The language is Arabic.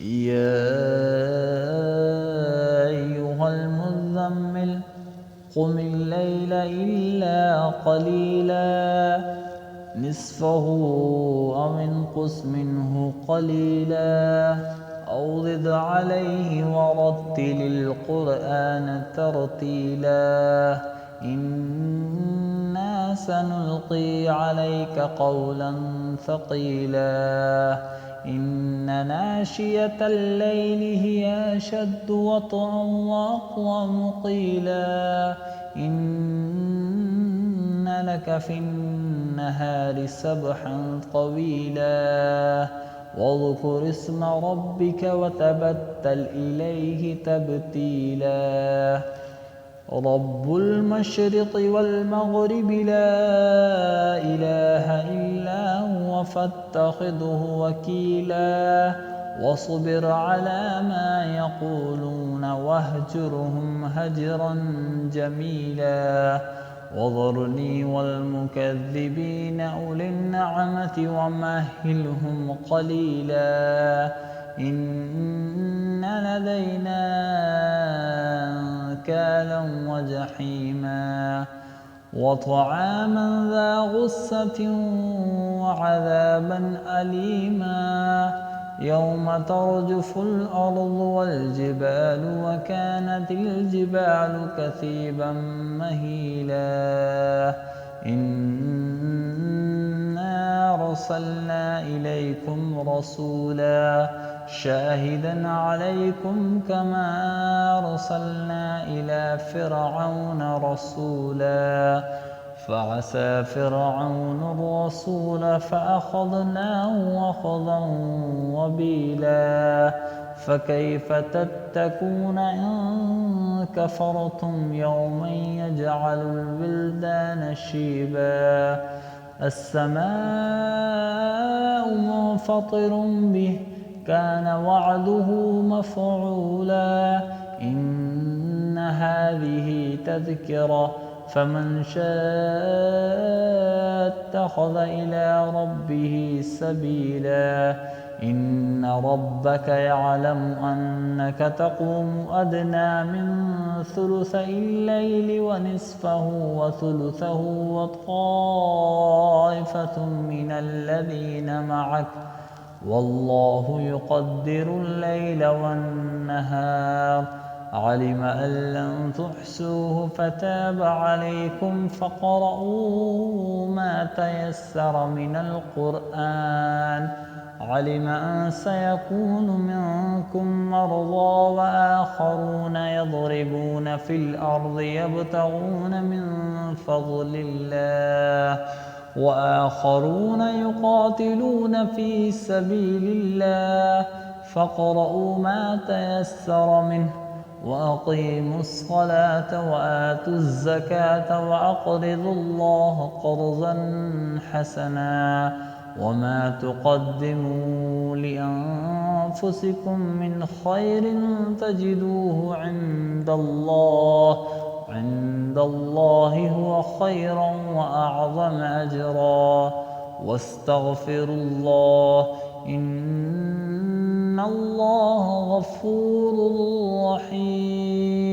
يا أيها المزمل قم الليل إلا قليلا نصفه أو انقص منه قليلا أو زد عليه ورتل القرآن ترتيلا إنا سنلقي عليك قولا ثقيلا إن ناشية الليل هي أشد وطئا وأقوم قيلا إن لك في النهار سبحا طويلا واذكر اسم ربك وتبتل إليه تبتيلا رب المشرق والمغرب لا إله إلا هو فاتخذه وكيلا واصبر على ما يقولون واهجرهم هجرا جميلا وذرني والمكذبين أولي النعمة ومهلهم قليلا إن لدينا أنكالا وجحيما وطعاما ذا غصة وعذابا أليما يوم ترجف الأرض والجبال وكانت الجبال كثيبا مهيلا إنا أرسلنا إليكم رسولا شاهدا عليكم كما أرسلنا إلى فرعون رسولا فعسى فرعون الرسول فأخذناه أخذا وبيلا فكيف تتقون إن كفرتم يوما يجعل الولدان شيبا السماء منفطر به كان وعده مفعولا إن هذه تذكرة فمن شاء اتخذ إلى ربه سبيلا إن ربك يعلم أنك تقوم أدنى من ثلثي الليل ونصفه وثلثه وطائفة من الذين معك والله يقدر الليل والنهار علم أن لن تحصوه فتاب عليكم فاقرؤوا ما تيسر من القرآن علم أن سيكون منكم مرضى وآخرون يضربون في الأرض يبتغون من فضل الله وآخرون يقاتلون في سبيل الله فاقرؤوا ما تيسر منه وأقيموا الصلاة وآتوا الزكاة وأقرضوا الله قرضا حسنا وما تقدموا لأنفسكم من خير تجدوه عند الله هو خيرا وأعظم أجرا واستغفروا الله إن الله غفور رحيم